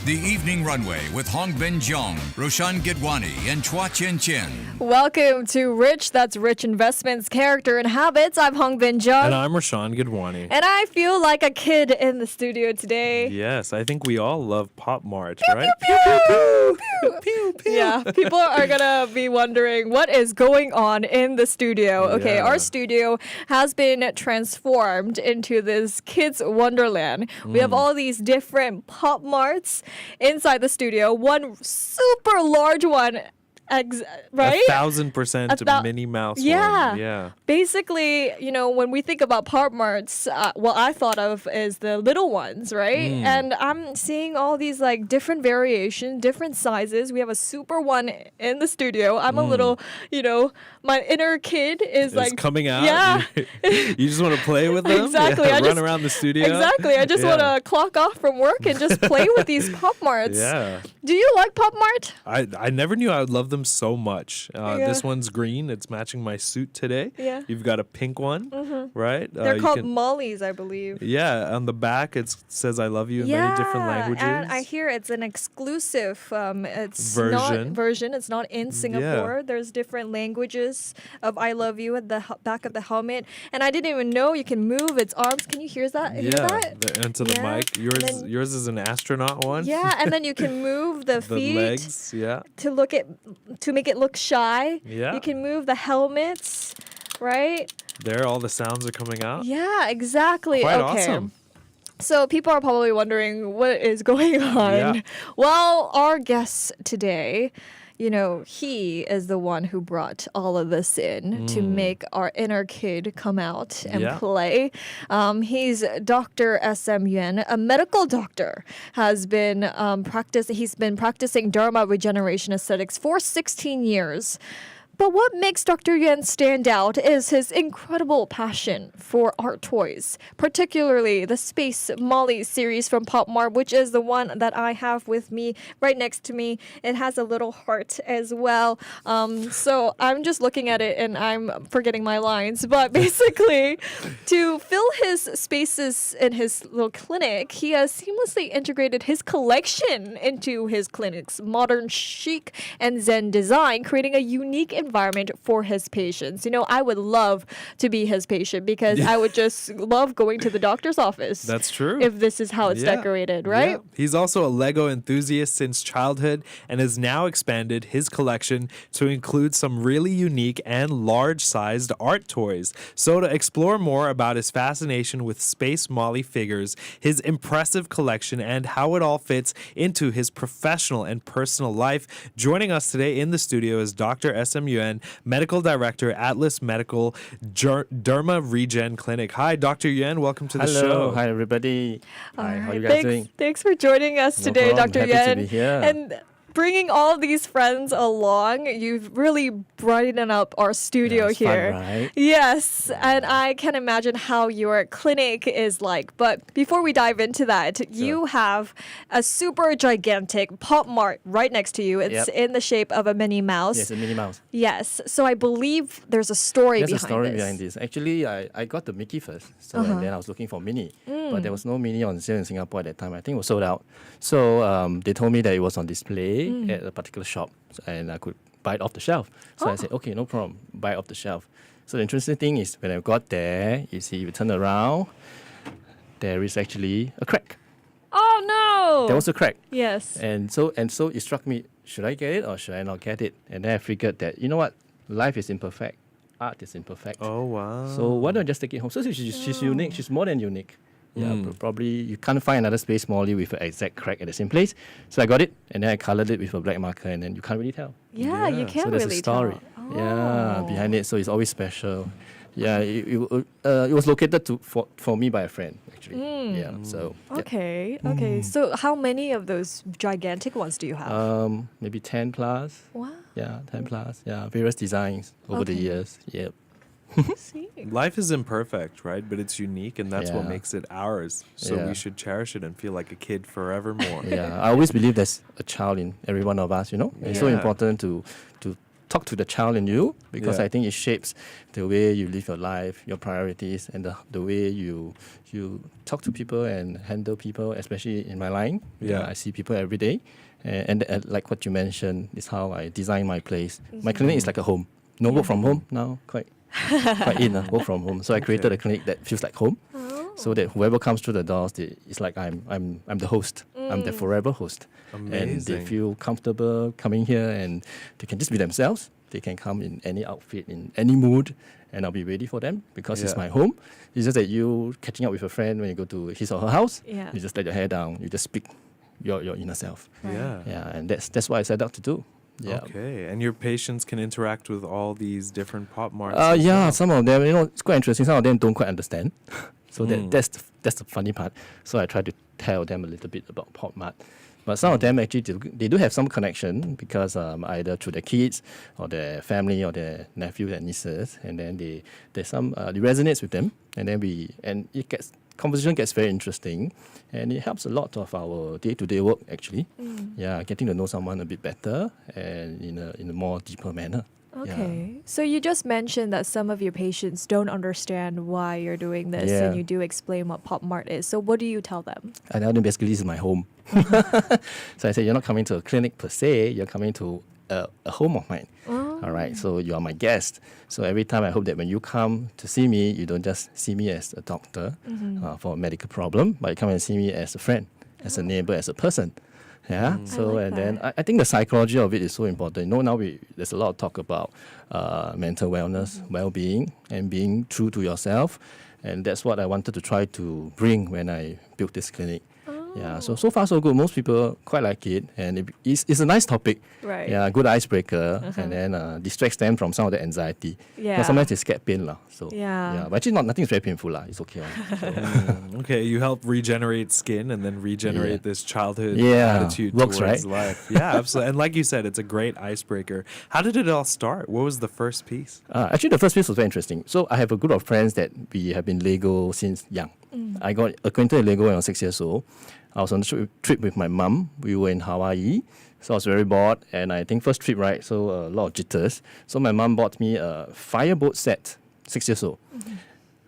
The Evening Runway with Hong Bin Jong, Roshan Gidwani, and Chua Chin Chin. Welcome to Rich, that's Rich Investments, Character and Habits. I'm Hong Bin Jong. And I'm Roshan Gidwani. And I feel like a kid in the studio today. Yes, I think we all love Pop Mart, Pew, right? pew, pew, pew, pew, pew, pew. Yeah, people are going to be wondering what is going on in the studio. Okay, our studio has been transformed into this kids' wonderland. We have all these different Pop Marts inside the studio. One super large one. Right? 1,000% Minnie Mouse yeah. one. Yeah. Basically, when we think about Pop Marts, what I thought of is the little ones, right? And I'm seeing all these like different variations, different sizes. We have a super one in the studio. I'm a little, my inner kid is like coming out. Yeah. You just want to play with them? Exactly. Yeah, run around the studio. Exactly. I just want to clock off from work and just play with these Pop Marts. Yeah. Do you like Pop Mart? I never knew I would love them so much. This one's green. It's matching my suit today. Yeah. You've got a pink one, right? They're called Mollies, I believe. Yeah. On the back, it says "I love you" in many different languages. And I hear it's an exclusive version. It's not in Singapore. There's different languages of "I love you" at the back of the helmet. And I didn't even know you can move its arms. Can you hear that? Into the mic. Yours is an astronaut one. Yeah, and then you can move the feet. The legs. Yeah. To make it look shy. Yeah. You can move the helmets, right? There, all the sounds are coming out. Yeah, exactly. Quite okay. awesome. So people are probably wondering what is going on. Yeah. Well, our guest today, he is the one who brought all of this in to make our inner kid come out and play. He's Dr. S.M. Yuan, a medical doctor, he's been practicing derma regeneration aesthetics for 16 years. But what makes Dr. Yuan stand out is his incredible passion for art toys, particularly the Space Molly series from Pop Mart, which is the one that I have with me right next to me. It has a little heart as well. So I'm just looking at it and I'm forgetting my lines. But basically, to fill his spaces in his little clinic, he has seamlessly integrated his collection into his clinic's modern chic and Zen design, creating a unique environment for his patients. I would love to be his patient because I would just love going to the doctor's office. That's true. If this is how it's decorated, right? Yeah. He's also a Lego enthusiast since childhood and has now expanded his collection to include some really unique and large-sized art toys. So to explore more about his fascination with Space Molly figures, his impressive collection, and how it all fits into his professional and personal life, joining us today in the studio is Dr. S.M. Yuan, Medical Director, Atlas Medical Derma Regen Clinic. Hi, Dr. Yuan. Welcome to the show. Hello. Hi, everybody. Hi, how are you guys doing? Thanks for joining us today, problem. Dr. Happy Yuan. to be here. And bringing all these friends along, you've really brightened up our studio it's here. fun, right? Yes, and I can imagine how your clinic is like. But before we dive into that, you have a super gigantic Pop Mart right next to you. It's in the shape of a Minnie Mouse. Yes, a Minnie Mouse. Yes, so I believe there's a story There's behind a story this. behind this. Actually, I got the Mickey first, so and then I was looking for Minnie, but there was no Minnie on sale in Singapore at that time. I think it was sold out. So they told me that it was on display at a particular shop, and I could buy it off the shelf. So I said, okay, no problem, buy it off the shelf. So the interesting thing is when I got there, you see, you turn around, there is actually a crack. Oh no! There was a crack. Yes. And so it struck me, should I get it or should I not get it? And then I figured that, you know what, life is imperfect, art is imperfect. Oh, wow. So why don't I just take it home? So she's unique, she's more than unique. Yeah, probably you can't find another Space Molly with an exact crack at the same place. So I got it, and then I colored it with a black marker, and then you can't really tell. Yeah, you can't So there's really a story. tell. Yeah, behind it, so it's always special. Yeah, it was located for me by a friend, actually. Yeah, so. yeah. Okay. So how many of those gigantic ones do you have? Maybe 10 plus. Wow. Yeah, 10 plus. Yeah, various designs over the years. Yep. See. Life is imperfect, right? But it's unique, and that's what Yeah. makes it ours. So Yeah. we should cherish it and feel like a kid forevermore. Yeah, I always believe there's a child in every one of us, you know? It's so Yeah. important to talk to the child in you, because Yeah. I think it shapes the way you live your life, your priorities, and the way you talk to people and handle people, especially in my line. Yeah. I see people every day. And like what you mentioned, is how I design my place. My clinic is like a home. No work from home now, quite in work from home. So I created a clinic that feels like home, so that whoever comes through the doors, it's like I'm the host. I'm the forever host, and they Amazing. feel comfortable coming here, and they can just be themselves. They can come in any outfit, in any mood, and I'll be ready for them because it's Yeah. my home. It's just that you catching up with a friend when you go to his or her house. Yeah. You just let your hair down. You just speak your inner self. Yeah. Yeah, and that's what I set out to do. Yeah. Okay. And your patients can interact with all these different Pop Marts. Yeah, as well. some of them, it's quite interesting. Some of them don't quite understand. So that's the funny part. So I try to tell them a little bit about Pop Mart. But some of them actually they do have some connection because either through their kids or their family or their nephews and nieces, and then there's some it resonates with them, and then conversation gets very interesting, and it helps a lot of our day-to-day work actually. Yeah, getting to know someone a bit better and in a more deeper manner. Okay. So you just mentioned that some of your patients don't understand why you're doing this, Yeah. and you do explain what Pop Mart is. So what do you tell them? I tell them basically this is my home. So I say you're not coming to a clinic per se, you're coming to a home of mine. All right, so you are my guest. So every time I hope that when you come to see me, you don't just see me as a doctor for a medical problem, but you come and see me as a friend, as a neighbor, as a person. Yeah. So like and then that. I think the psychology of it is so important. Now there's a lot of talk about mental wellness, well-being, and being true to yourself, and that's what I wanted to try to bring when I built this clinic. Yeah, so far so good. Most people quite like it, and it's a nice topic. Right. Yeah, good icebreaker, and then distracts them from some of the anxiety. Yeah. But sometimes they scared pain lah. So Yeah. but actually nothing's very painful lah. It's okay. So, Okay, you help regenerate skin and then regenerate Yeah. this childhood Yeah, attitude works, towards right? life. Yeah, absolutely. And like you said, it's a great icebreaker. How did it all start? What was the first piece? Actually, the first piece was very interesting. So I have a group of friends that we have been Lego since young. I got acquainted with Lego when I was 6 years old. I was on a trip with my mum. We were in Hawaii. So I was very bored, and I think first trip, right? So a lot of jitters. So my mum bought me a fireboat set, 6 years old.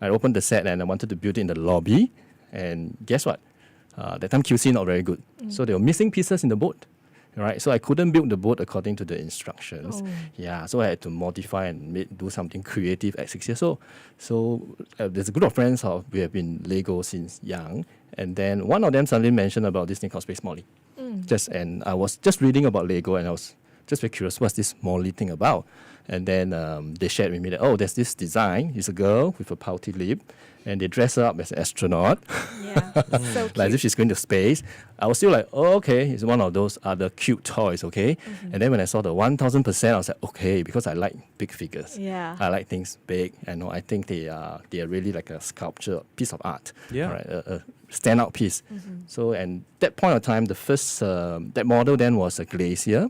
I opened the set and I wanted to build it in the lobby. And guess what? That time QC not very good. So there were missing pieces in the boat. Right, so I couldn't build the boat according to the instructions. Yeah, so I had to modify and do something creative at 6 years old. So there's a group of friends we have been Lego since young, and then one of them suddenly mentioned about this thing called Space Molly. And I was just reading about Lego, and I was just very curious, what's this Molly thing about? And then they shared with me that there's this design. It's a girl with a pouty lip, and they dress her up as an astronaut. Yeah. So cute. Like as if she's going to space. I was still like, okay, it's one of those other cute toys, okay? And then when I saw the 1000%, I was like, okay, because I like big figures. Yeah. I like things big. I think they are really like a sculpture, piece of art. Yeah. Right, a standout piece. So, and that point of time, the first, that model then was a Glacier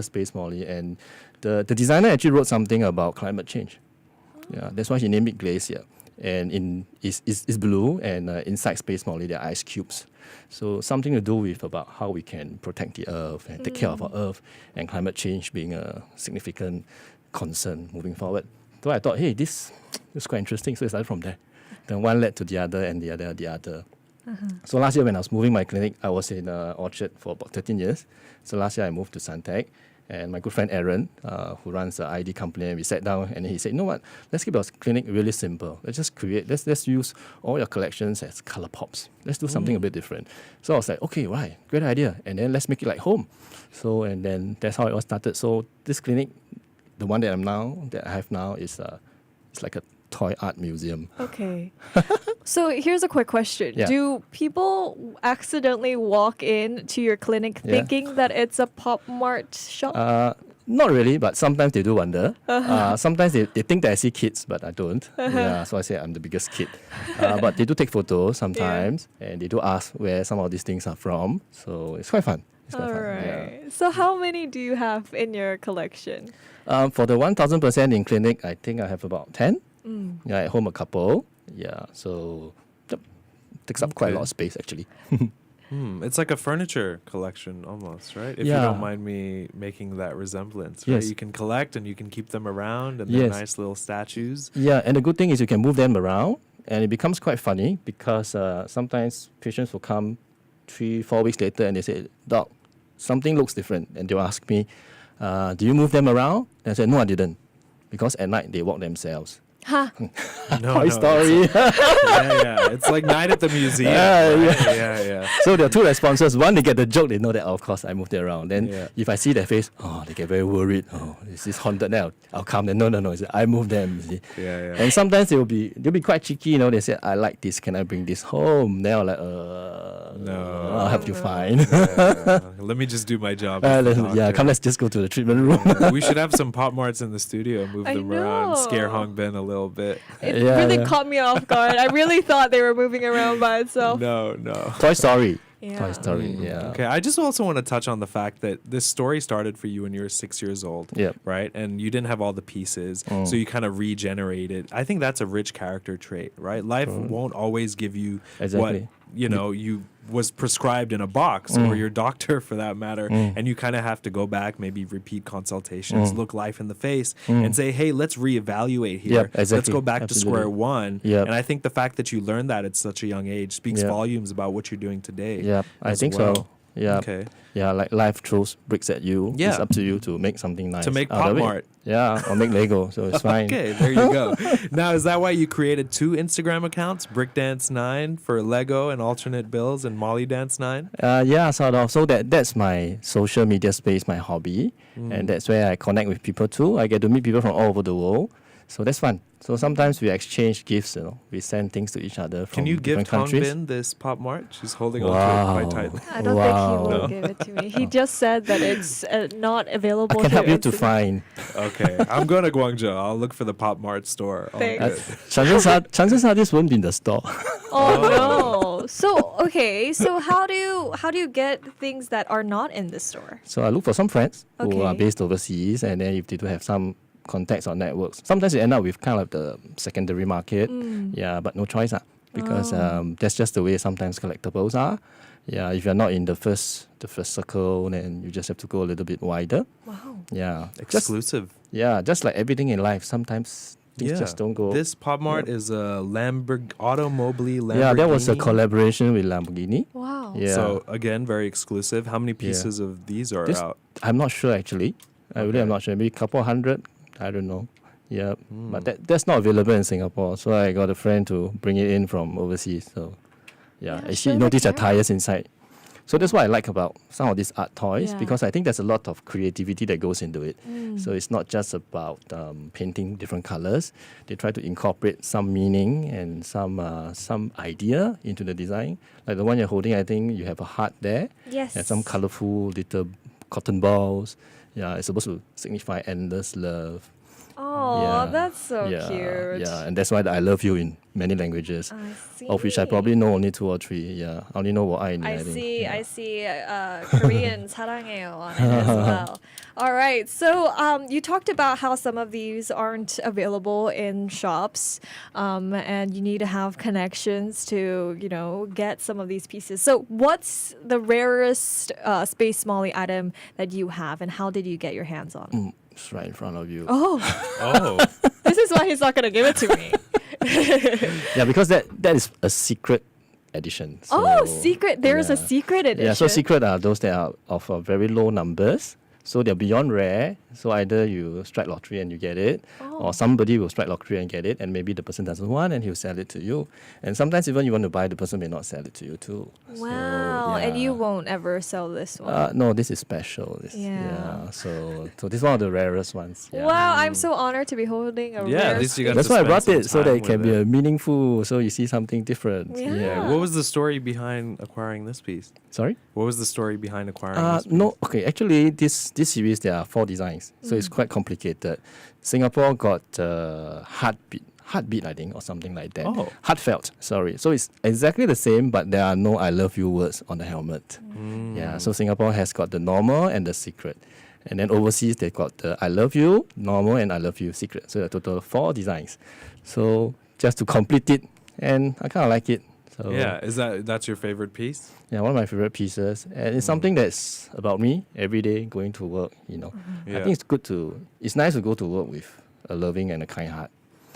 Space Molly. And the designer actually wrote something about climate change. Yeah, that's why he named it Glacier. And it's blue, and inside Space Molly there are ice cubes. So something to do with about how we can protect the Earth and take care of our Earth, and climate change being a significant concern moving forward. So I thought, hey, this is quite interesting. So it started from there. Then one led to the other, and the other. So last year when I was moving my clinic, I was in Orchard for about 13 years. So last year I moved to Suntec. And my good friend Aaron, who runs the ID company, and we sat down and he said, you know what, let's keep our clinic really simple. Let's just let's use all your collections as color pops. Let's do something a bit different. So I was like, okay, right, great idea. And then let's make it like home. So, and then that's how it all started. So this clinic, the one that I have now is it's like a toy art museum. Okay. So here's a quick question. Yeah. Do people accidentally walk in to your clinic Yeah. thinking that it's a Pop Mart shop? Not really, but sometimes they do wonder. Sometimes they think that I see kids, but I don't. Yeah, so I say I'm the biggest kid. But they do take photos sometimes, and they do ask where some of these things are from. So it's quite fun. It's quite All fun. right. So how many do you have in your collection? Yeah. For the 1000% in clinic, I think I have about 10. Yeah, at home a couple. Yeah, so yep, takes up quite a lot of space actually. It's like a furniture collection almost, right? If you Yeah. don't mind me making that resemblance, right? Yes. You can collect and you can keep them around, and they're Yes. nice little statues. Yeah, and the good thing is you can move them around, and it becomes quite funny because sometimes patients will come 3-4 weeks later and they say, "Doc, something looks different," and they'll ask me, "Do you move them around?" And I said, "No, I didn't," because at night they walk themselves. Huh. No, Toy no, Story. yeah. It's like night at the museum. Yeah, right? Yeah. So there are two responses. One, they get the joke. They know that, of course, I moved it around. Then Yeah. if I see their face, they get very worried. Oh, is this haunted now? I'll come. Then no. I moved them. You see. Yeah. And sometimes they'll be quite cheeky. They say, "I like this. Can I bring this home?" Then I'm like, No. I'll help you find. Yeah. Let me just do my job. as the doctor. Come. Let's just go to the treatment room. We should have some Pop Marts in the studio, move I them around, scare know. Hong Ben a little bit. It Yeah, really yeah. caught me off guard. I really thought they were moving around by itself. No. Toy Story. Yeah. Toy Story. Yeah. Okay, I just also want to touch on the fact that this story started for you when you were 6 years old, Yep. right? And you didn't have all the pieces, so you kind of regenerated. I think that's a rich character trait, right? Life won't always give you Exactly. what you was prescribed in a box or your doctor for that matter, and you kind of have to go back, maybe repeat consultations, look life in the face, and say, hey, let's reevaluate here. Yep, Let's exactly. go back to square Absolutely. one. Yep. And I think the fact that you learned that at such a young age speaks Yep. volumes about what you're doing today. Yeah, I as think well. so. Yeah. Okay. Yeah, like life throws bricks at you. Yeah. It's up to you to make something nice. To make out Pop of it. Mart. Yeah, or make Lego. So it's fine. Okay, there you go. Now, is that why you created 2 Instagram accounts, Brickdance9 for Lego and alternate bills, and Molly Dance 9? Yeah, sort of. So that's my social media space, my hobby, and that's where I connect with people too. I get to meet people from all over the world, so that's fun. So sometimes we exchange gifts. We send things to each other from Can you give different Hong countries. Bin this Pop Mart? She's holding on to Wow. it quite tightly. I don't think he will No. give it to me. He just said that it's not available. I can help here you to instantly. find. Okay, I'm going to Guangzhou. I'll look for the Pop Mart store. All Thanks. good. Chances are this won't be in the store. Oh no! So okay, so how do you get things that are not in the store? So I look for some friends who are Okay. based overseas, and then if they do have some contacts or networks, sometimes you end up with kind of the secondary market. Yeah, but no choice, because that's just the way sometimes collectibles are. Yeah, if you're not in the first circle, then you just have to go a little bit wider. Wow. Yeah, Exclusive. just like everything in life, sometimes things just don't go. This Pop Mart is a Automobili Lamborghini. Yeah, that was a collaboration with Lamborghini. Wow. Yeah. So, again, very exclusive. How many pieces of these are This- out? I'm not sure actually. I really am not sure. Maybe a couple hundred. I don't know. Yeah, but that's not available in Singapore. So I got a friend to bring it in from overseas. So Yeah, actually, show you know, the these are camera. tires inside. So that's what I like about some of these art toys, Yeah. because I think there's a lot of creativity that goes into it. So it's not just about painting different colors. They try to incorporate some meaning and some idea into the design. Like the one you're holding, I think you have a heart there. Yes. And some colorful little cotton balls. Yeah, it's supposed to signify endless love. Oh, Yeah. that's so yeah, cute. Yeah, and that's why I love you in many languages, I see. of which I probably know only 2 or 3. Yeah, I only know what I know. I think. see. Yeah. I see. Korean 사랑해요 on it as well. All right. So you talked about how some of these aren't available in shops, and you need to have connections to get some of these pieces. So what's the rarest Space Molly item that you have, and how did you get your hands on? It's right in front of you. Oh, Oh, this is why he's not gonna give it to me. Yeah, because that is a secret edition. Oh, So, secret. There's a yeah. secret edition. Yeah, so secret are those that are of very low numbers. So they're beyond rare. So either you strike lottery and you get it, Oh. or somebody will strike lottery and get it, and maybe the person doesn't want and he'll sell it to you. And sometimes even you want to buy, the person may not sell it to you too. So, Wow. And you yeah. won't ever sell this one. No, this is special. Yeah. So this is one of the rarest ones. Yeah. Wow, I'm so honored to be holding a Yeah, rare at least you got That's to why I spend brought some it, so that time it can with be it. a meaningful, so you see something different. Yeah. What was the story behind acquiring this piece? Sorry? What was the story behind acquiring this piece? No, okay. Actually, this series, there are 4 designs, so it's quite complicated. Singapore got heartbeat, I think, or something like that. Oh. Heartfelt, sorry. So it's exactly the same, but there are no I love you words on the helmet. Yeah, so Singapore has got the normal and the secret. And then overseas, they got the I love you, normal, and I love you, secret. So a total of 4 designs. So just to complete it, and I kind of like it. So Yeah, that's your favorite piece? yeah, one of my favorite pieces, and it's something that's about me every day going to work. Yeah. I think it's nice to go to work with a loving and a kind heart.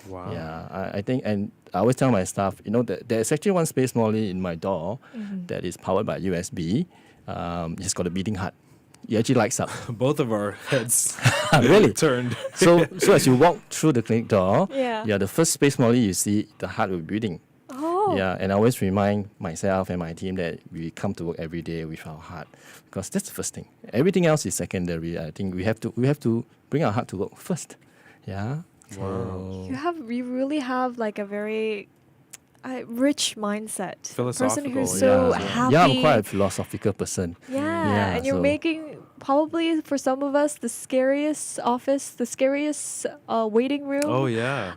Wow. Yeah, I think, and I always tell my staff, that there's actually one space molly in my door that is powered by USB. It's got a beating heart. It actually lights up. Both of our heads Really? turned. So as you walk through the clinic door, Yeah. the first space molly you see, the heart will be beating. Oh. Yeah, and I always remind myself and my team that we come to work every day with our heart, because that's the first thing. Everything else is secondary. I think we have to bring our heart to work first. Yeah. Wow. You really have like a very rich mindset. Person Philosophical, who's so yeah. happy. Yeah, I'm quite a philosophical person. Yeah, and you're so- making probably for some of us the scariest office, the scariest waiting room. Oh, yeah.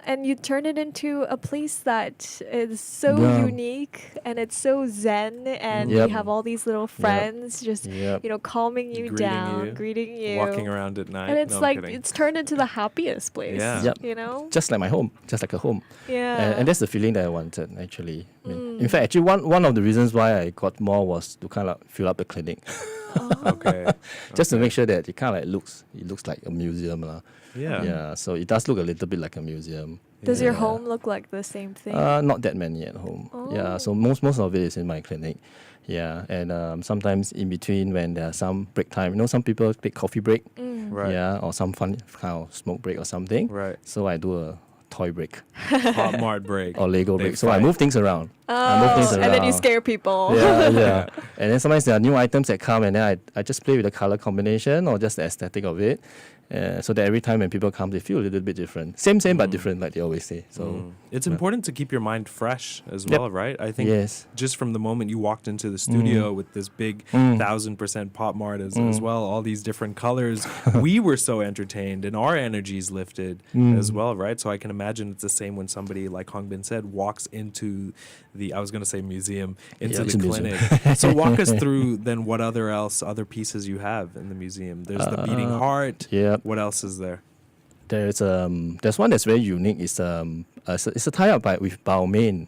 And you turn it into a place that is so Yeah. unique and it's so zen, and Yep. you have all these little friends just Yep. calming you Greeting down, you, greeting you, Walking around at night. and it's No, I'm like kidding. it's turned into the happiest place. Yeah. Yep. Just like my home, just like a home. Yeah. And that's the feeling that I wanted, actually. In fact, actually, one of the reasons why I got more was to kind of fill up the clinic. Okay. Just to make sure that it kind of looks like a museum. Yeah. Yeah, so it does look a little bit like a museum. Does your Yeah. home look like the same thing? Not that many at home. Yeah, so most of it is in my clinic. Yeah, and sometimes in between when there's some break time, some people take coffee break. Right. Yeah, or some fun kind of smoke break or something. Right. So I do a toy break Pop Mart break. or Lego They break. So I fight. move things around. I move things and then you around. scare people. Yeah. And then sometimes there are new items that come, and then I just play with the color combination or just the aesthetic of it. So that every time when people come, they feel a little bit different. Same, but different, like they always say. So It's important to keep your mind fresh as Yep. well, right? I think Yes. just from the moment you walked into the studio with this big 1000% Pop Mart as well, all these different colors, we were so entertained and our energies lifted as well, right? So I can imagine it's the same when somebody, like Hong Bin said, walks into I was going to say museum, into it's the a museum. clinic. So walk us through then what other pieces you have in the museum. There's the beating heart. yeah. What else is there? There's one that's very unique. It's a tie-up with Balmain.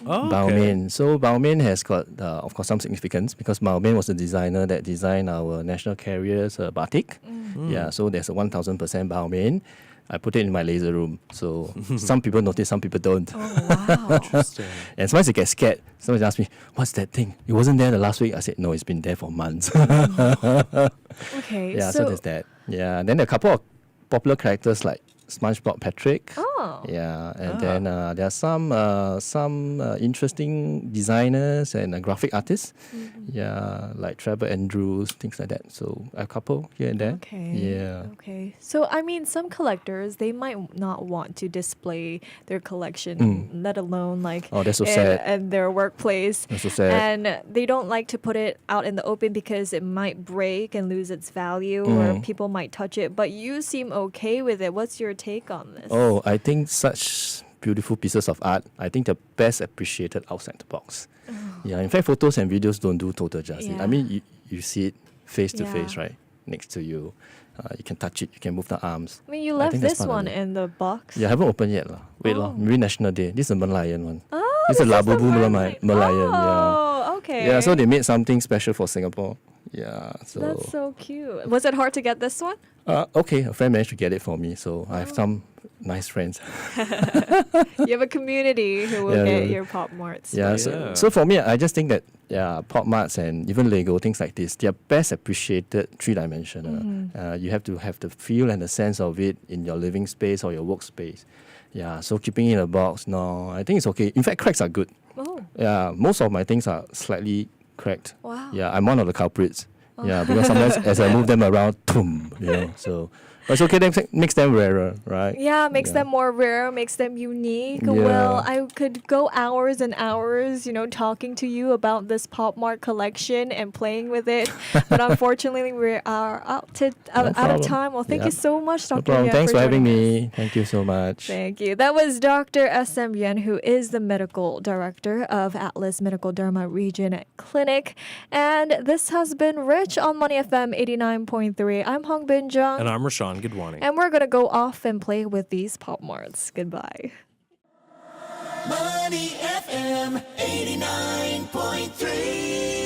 Oh, Balmain. So Balmain has got, of course, some significance because Balmain was the designer that designed our national carrier's batik. Yeah, so there's a 1000% Balmain. I put it in my laser room. So some people notice, some people don't. Oh, wow. Interesting. And sometimes they get scared. Somebody asks me, "What's that thing? It wasn't there the last week." I said, "No, it's been there for months." Okay. Yeah, so there's that. Yeah, and then there are a couple of popular characters like SpongeBob Patrick. Oh. Yeah, and then there are some interesting designers and graphic artists. Yeah, like Trevor Andrews, things like that. So a couple here and there. Okay. Yeah. Okay. So, I mean, some collectors, they might not want to display their collection, let alone like Oh, that's so sad. in their workplace. That's so sad. And they don't like to put it out in the open because it might break and lose its value or people might touch it. But you seem okay with it. What's your take on this? Oh, I think such beautiful pieces of art, I think they're best appreciated outside the box. Yeah, in fact, photos and videos don't do total justice. Yeah. I mean, you see it face to Yeah. face, right? Next to you. You can touch it, you can move the arms. I mean, you I left think that's this part of one it. in the box. Yeah, I haven't opened yet. Wait, Oh. maybe National Day. This is a Merlion one. Oh, This is a this is the Labubu Merlion. Merlion, Oh, okay. yeah. So they made something special for Singapore. Yeah, so. That's so cute. Was it hard to get this one? Okay, a friend managed to get it for me, so I have some nice friends. You have a community who will Yeah, get yeah. your Pop Marts. Yeah, Yeah. so for me, I just think that Pop Marts and even Lego, things like this, they are best appreciated three-dimensional. You have to have the feel and the sense of it in your living space or your workspace. Yeah, so keeping it in a box, no, I think it's okay. In fact, cracks are good. Oh, Yeah, most of my things are slightly cracked. wow. Yeah, I'm one of the culprits. Yeah, because sometimes as I move them around, boom, so. But it's okay, that makes them rarer, right? Yeah, makes Yeah. them more rare, makes them unique. Yeah. Well, I could go hours and hours, talking to you about this Pop Mart collection and playing with it. But unfortunately, we are out of problem. time. Well, thank Yeah. you so much, Dr. No problem. Yuan, Thanks for having joining us. me. Thank you so much. Thank you. That was Dr. S.M. Yuan, who is the medical director of Atlas Medical Derma Region Clinic. And this has been Rich on Money FM 89.3. I'm Hong Bin Jung. And I'm Rashawn Gidwani. And we're going to go off and play with these Pop Marts. Goodbye. Money FM 89.3.